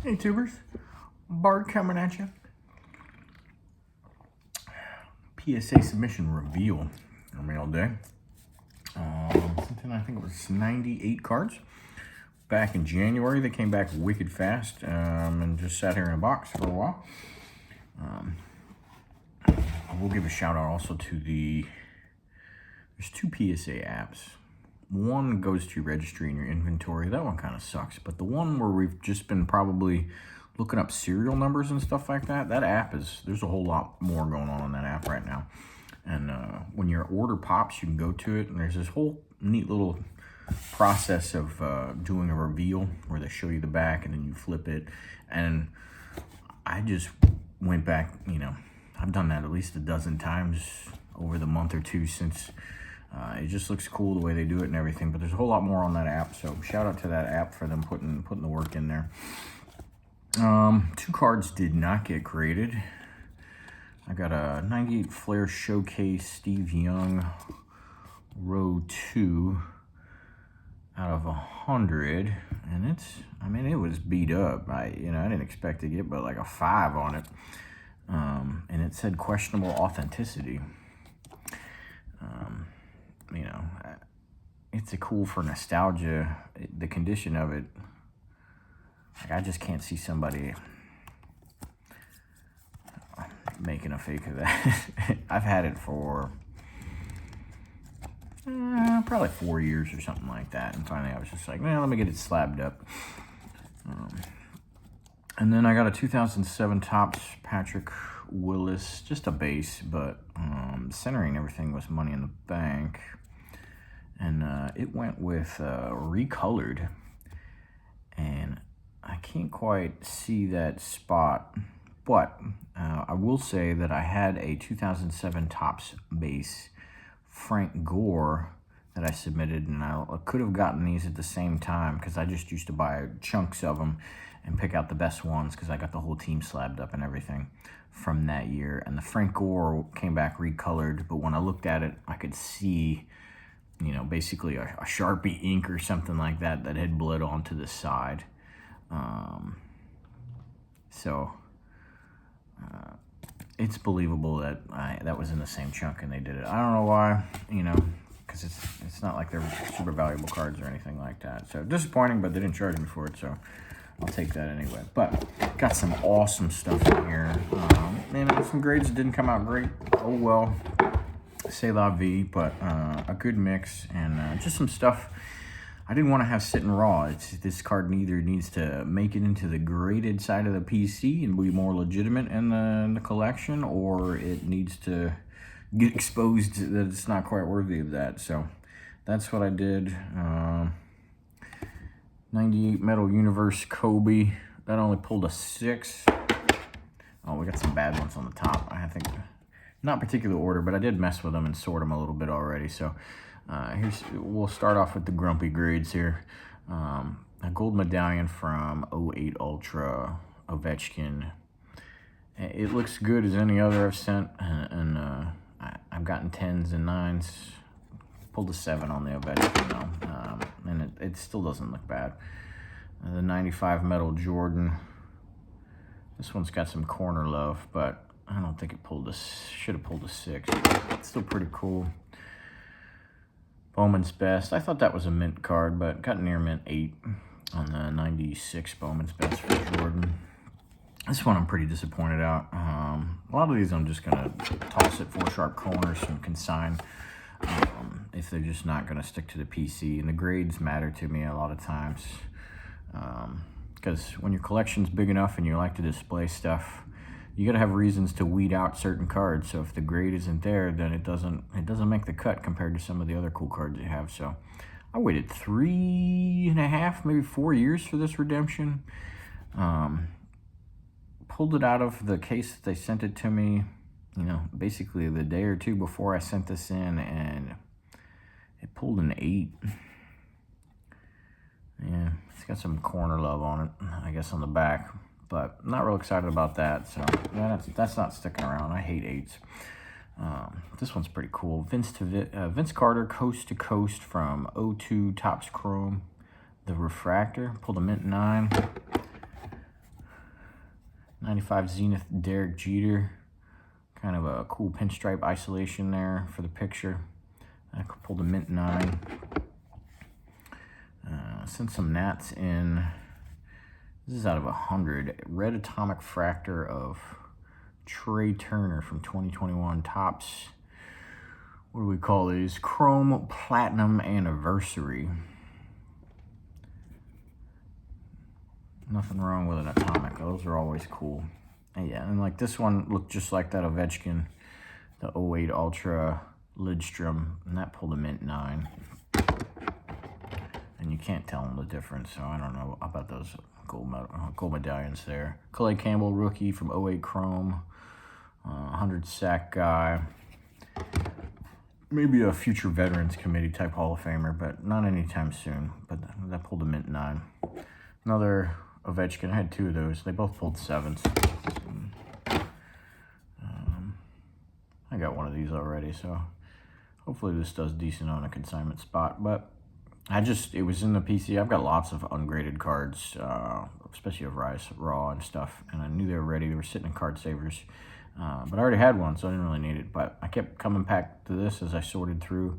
Hey tubers, Bart coming at you. PSA submission reveal all day. Something I think it was 98 cards. Back in January, they came back wicked fast and just sat here in a box for a while. I will give a shout out also to there's two PSA apps. One goes to your registry and your inventory. That one kind of sucks. But the one where we've just been probably looking up serial numbers and stuff like that, that app there's a whole lot more going on in that app right now. And when your order pops, you can go to it, and there's this whole neat little process of doing a reveal where they show you the back and then you flip it. And I just went back, I've done that at least a dozen times over the month or two since. It just looks cool the way they do it and everything, but there's a whole lot more on that app, so shout out to that app for them putting the work in there. Two cards did not get graded. I got a 98 Flair Showcase Steve Young row 2 out of 100, and it was beat up. I didn't expect to get but like a 5 on it, and it said questionable authenticity. It's a cool for nostalgia. The condition of it, like, I just can't see somebody making a fake of that. I've had it for probably 4 years or something like that, and finally I was just like, let me get it slabbed up. And then I got a 2007 Topps Patrick Willis, just a base, but centering everything was Money in the Bank. And it went with recolored. And I can't quite see that spot. But I will say that I had a 2007 Topps base Frank Gore that I submitted. And I could have gotten these at the same time because I just used to buy chunks of them and pick out the best ones because I got the whole team slabbed up and everything from that year. And the Frank Gore came back recolored, but when I looked at it, I could see, basically a Sharpie ink or something like that had bled onto the side. It's believable that that was in the same chunk and they did it. I don't know why, because it's not like they're super valuable cards or anything like that. So disappointing, but they didn't charge me for it, so I'll take that anyway. But got some awesome stuff in here. Some grades that didn't come out great. Oh well, c'est la vie, but a good mix and just some stuff I didn't want to have sitting raw. This card either needs to make it into the graded side of the PC and be more legitimate in the collection, or it needs to get exposed that it's not quite worthy of that. So that's what I did. 98 Metal Universe Kobe. That only pulled a 6. Oh, we got some bad ones on the top. I think, not particular order, but I did mess with them and sort them a little bit already. So we'll start off with the grumpy grades here. A gold medallion from 08 Ultra Ovechkin. It looks good as any other I've sent, and I've gotten 10s and 9s. Pulled a 7 on the Ovechkin though, and it still doesn't look bad. The 95 Metal Jordan. This one's got some corner love, but I don't think it should have pulled a 6. It's still pretty cool. Bowman's Best. I thought that was a mint card, but got near mint 8 on the 96 Bowman's Best for Jordan. This one I'm pretty disappointed out. A lot of these I'm just going to toss it 4 sharp corners and consign if they're just not going to stick to the PC. And the grades matter to me a lot of times because when your collection's big enough and you like to display stuff, you got to have reasons to weed out certain cards. So if the grade isn't there, then it doesn't make the cut compared to some of the other cool cards you have. So I waited 3.5, maybe 4 years for this redemption. Pulled it out of the case that they sent it to me, basically the day or two before I sent this in, and it pulled an 8. Yeah, it's got some corner love on it, I guess, on the back. But not real excited about that, so yeah, that's not sticking around. I hate 8s. This one's pretty cool. Vince Carter, Coast to Coast from 02 Topps Chrome. The Refractor, pulled a mint 9. 95 Zenith Derek Jeter. Kind of a cool pinstripe isolation there for the picture. I pulled a mint 9. Sent some Nats in. This is out of 100. Red Atomic Fractor of Trey Turner from 2021. Topps. What do we call these? Chrome Platinum Anniversary. Nothing wrong with an Atomic. Those are always cool. And yeah, and like this one looked just like that Ovechkin, the 08 Ultra Lidstrom, and that pulled a mint 9. And you can't tell them the difference, so I don't know about those gold medallions there. Clay Campbell, rookie from 08 Chrome, 100 sack guy. Maybe a future Veterans Committee type Hall of Famer, but not anytime soon. But that pulled a mint 9. Another Ovechkin, I had 2 of those. They both pulled 7s. I got one of these already, so hopefully this does decent on a consignment spot. But it was in the PSA. I've got lots of ungraded cards, especially of Rice, Raw and stuff. And I knew they were ready. They were sitting in card savers. But I already had one, so I didn't really need it. But I kept coming back to this as I sorted through.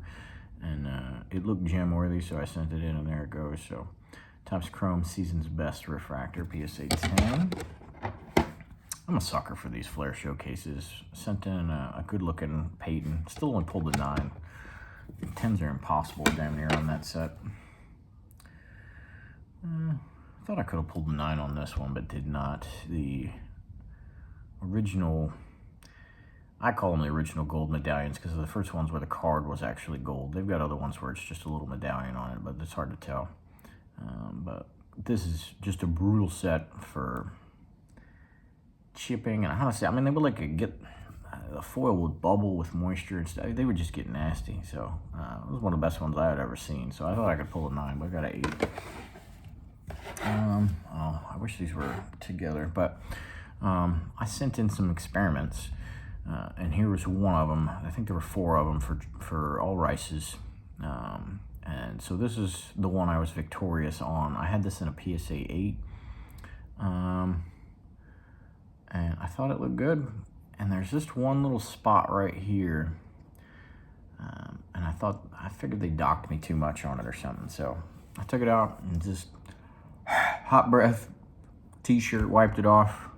And it looked gem worthy, so I sent it in, and there it goes. So Topps Chrome Season's Best Refractor, PSA 10. I'm a sucker for these flare showcases. Sent in a good-looking Peyton. Still only pulled a 9. 10s are impossible damn near on that set. I thought I could have pulled a 9 on this one, but did not. The original, I call them the original gold medallions because the first ones where the card was actually gold. They've got other ones where it's just a little medallion on it, but it's hard to tell. But this is just a brutal set for chipping. And honestly, I mean, they would like get the foil would bubble with moisture and stuff. They would just get nasty. So it was one of the best ones I had ever seen. So I thought I could pull a 9, but I got an 8. I wish these were together, but I sent in some experiments, and here was one of them. I think there were 4 of them for all Rices. And so this is the one I was victorious on. I had this in a PSA 8. And I thought it looked good. And there's just one little spot right here. And I figured they docked me too much on it or something. So I took it out and just hot breath, t-shirt, wiped it off,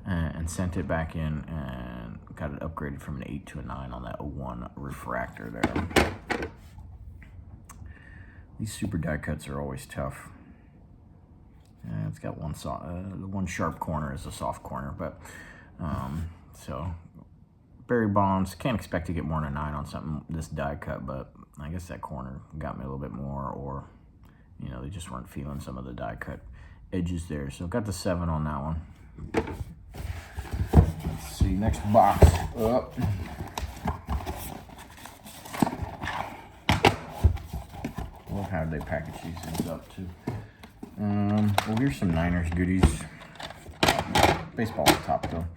and sent it back in and got it upgraded from an 8 to a 9 on that 01 refractor there. These super die cuts are always tough. It's got one sharp corner is a soft corner, but so Barry Bonds, can't expect to get more than a 9 on something this die cut, but I guess that corner got me a little bit more, or you know, they just weren't feeling some of the die cut edges there. So got the 7 on that one. Let's see, next box up. Love how they package these things up too. Well, here's some Niners goodies. Baseball on top though.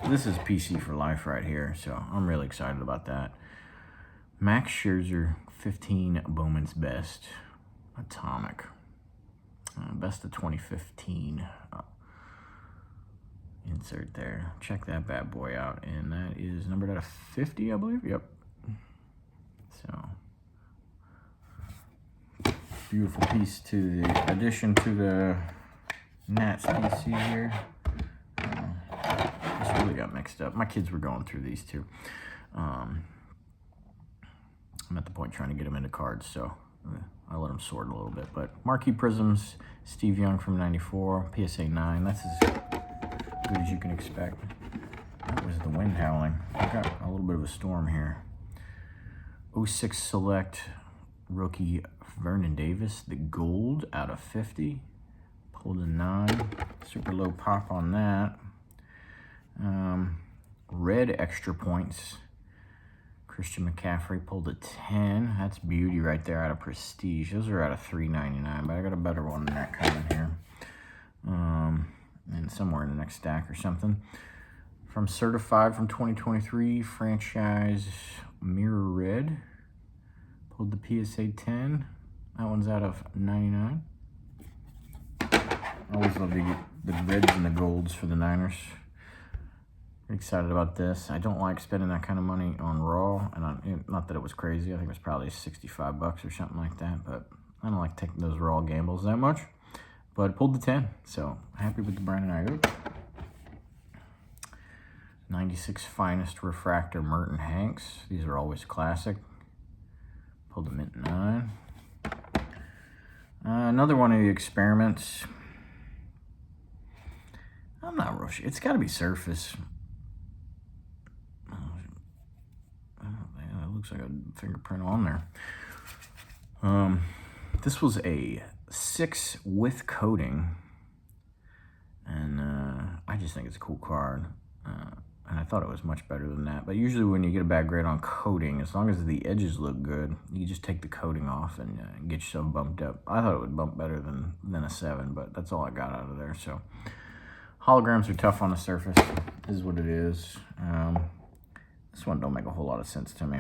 This is PC for life right here, so I'm really excited about that. Max Scherzer, 15 Bowman's Best Atomic. Best of 2015. Insert there. Check that bad boy out, and that is numbered out of 50, I believe. Yep. So beautiful piece to the addition to the Nats PC here. This really got mixed up. My kids were going through these too. I'm at the point trying to get them into cards, so I let them sort a little bit. But Marquee Prisms, Steve Young from '94, PSA 9. That's as good as you can expect. That was the wind howling. I got a little bit of a storm here. 06 Select rookie Vernon Davis, the gold out of 50. Pulled a 9. Super low pop on that. Red extra points. Christian McCaffrey pulled a 10. That's beauty right there out of Prestige. Those are out of $3.99, but I got a better one than that coming here. And somewhere in the next stack or something. From Certified from 2023, Franchise Mirror Red. Pulled the PSA 10. That one's out of 99. Always love to get the reds and the golds for the Niners. Excited about this. I don't like spending that kind of money on Raw, and not that it was crazy. I think it was probably 65 bucks or something like that, but I don't like taking those Raw gambles that much. But I pulled the 10, so happy with the Brandon Ayuk. 96 Finest Refractor Merton Hanks. These are always classic. Pulled the mint 9. Another one of the experiments. I'm not real sure. It's got to be Surface. It looks like a fingerprint on there. This was a 6 with coating, and I just think it's a cool card. And I thought it was much better than that. But usually when you get a bad grade on coating, as long as the edges look good, you just take the coating off and get yourself bumped up. I thought it would bump better than a 7, but that's all I got out of there. So holograms are tough on the Surface. This is what it is. This one don't make a whole lot of sense to me.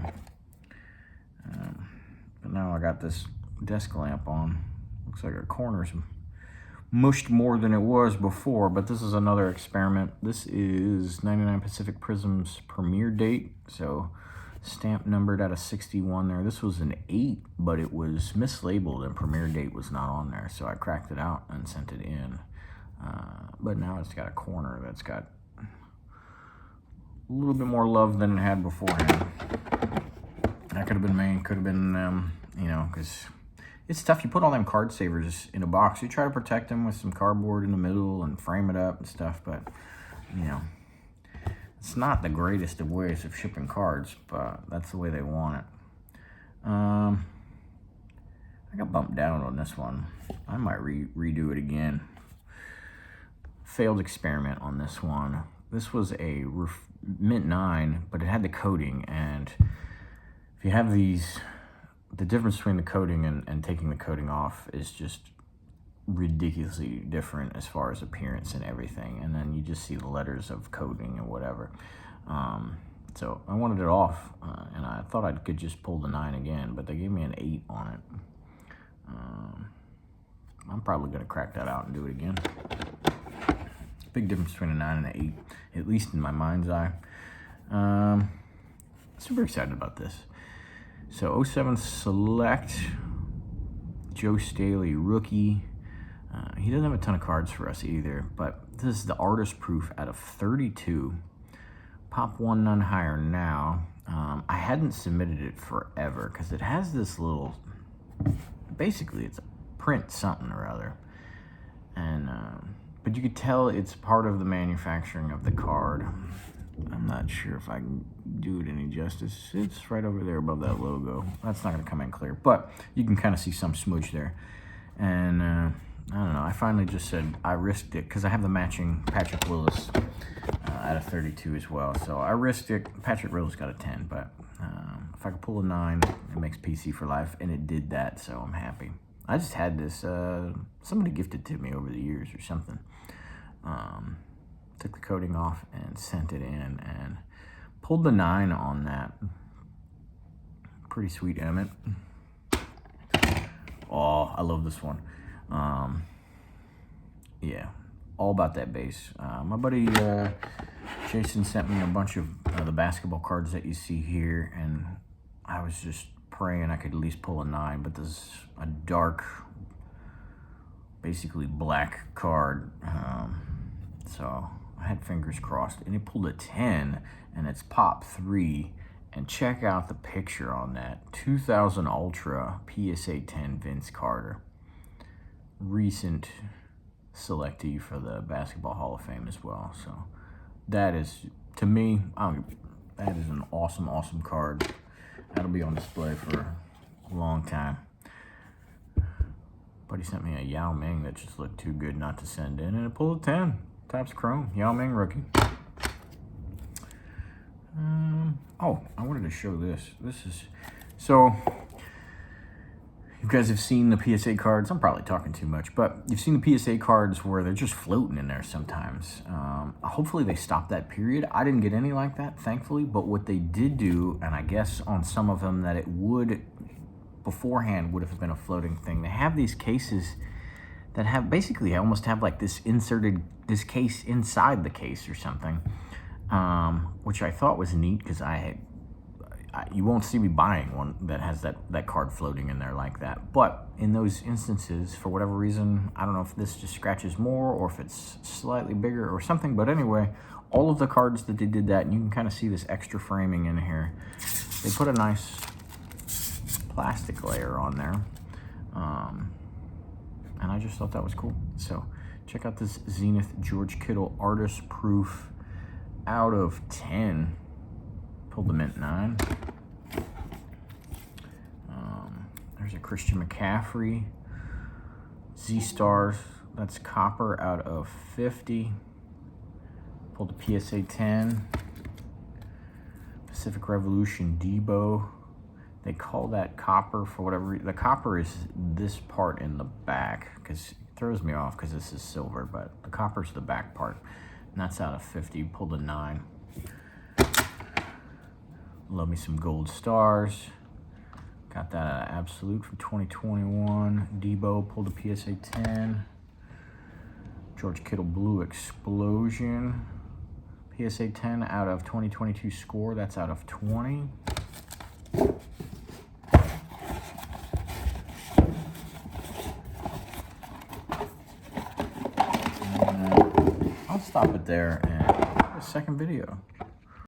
But now I got this desk lamp on. Looks like our corner's mushed more than it was before, but this is another experiment. This is 99 Pacific Prism's premiere date, so stamp numbered out of 61 there. This was an 8, but it was mislabeled and premiere date was not on there, so I cracked it out and sent it in. But now it's got a corner that's got a little bit more love than it had beforehand. That could have been me, could have been you know, because it's tough. You put all them card savers in a box. You try to protect them with some cardboard in the middle and frame it up and stuff, but, you know, it's not the greatest of ways of shipping cards, but that's the way they want it. I got bumped down on this one. I might redo it again. Failed experiment on this one. This was a mint 9, but it had the coating, and if you have these, the difference between the coating and taking the coating off is just ridiculously different as far as appearance and everything. And then you just see the letters of coating and whatever. So I wanted it off, and I thought I could just pull the 9 again, but they gave me an 8 on it. I'm probably going to crack that out and do it again. Big difference between a 9 and an 8, at least in my mind's eye. Super excited about this. So 07 Select, Joe Staley rookie. He doesn't have a ton of cards for us either, but this is the artist proof out of 32. Pop 1 none higher now. I hadn't submitted it forever because it has this little, basically it's a print something or other. And but you could tell it's part of the manufacturing of the card. I'm not sure if I can do it any justice. It's right over there above that logo. That's not going to come in clear, but you can kind of see some smudge there. And I don't know. I finally just said I risked it because I have the matching Patrick Willis out of 32 as well. So I risked it. Patrick Willis got a 10, but if I could pull a 9, it makes PC for life, and it did that, so I'm happy. I just had this. Somebody gifted to me over the years or something. Took the coating off and sent it in and pulled the 9 on that. Pretty sweet Emmett. Oh, I love this one. Yeah, all about that base. My buddy Jason sent me a bunch of the basketball cards that you see here, and I was just praying I could at least pull a 9, but this is a dark, basically black card. So I had fingers crossed, and it pulled a 10, and it's pop 3. And check out the picture on that 2000 Ultra PSA 10 Vince Carter. Recent selectee for the Basketball Hall of Fame as well. So that is, to me, that is an awesome, awesome card. That'll be on display for a long time. Buddy sent me a Yao Ming that just looked too good not to send in, and it pulled a 10. Topps Chrome, Yao Ming rookie. Oh, I wanted to show this. This is, so you guys have seen the PSA cards. I'm probably talking too much, but you've seen the PSA cards where they're just floating in there sometimes. Hopefully they stop that period. I didn't get any like that, thankfully, but what they did do, and I guess on some of them that it would, beforehand would have been a floating thing. They have these cases that have basically, I almost have like this case inside the case or something, which I thought was neat because you won't see me buying one that has that card floating in there like that. But in those instances, for whatever reason, I don't know if this just scratches more or if it's slightly bigger or something, but anyway, all of the cards that they did that, and you can kind of see this extra framing in here. They put a nice plastic layer on there, and I just thought that was cool. So check out this Zenith George Kittle Artist Proof out of 10. Pulled the mint 9. There's a Christian McCaffrey Z-Stars, that's copper out of 50. Pulled a PSA 10. Pacific Revolution Debo. They call that copper for whatever reason. The copper is this part in the back, because it throws me off because this is silver, but the copper's the back part. And that's out of 50. Pulled a 9. Love me some gold stars. Got that out of Absolute for 2021. Debo pulled a PSA 10. George Kittle Blue Explosion. PSA 10 out of 2022 Score. That's out of 20. I'll stop it there and a second video.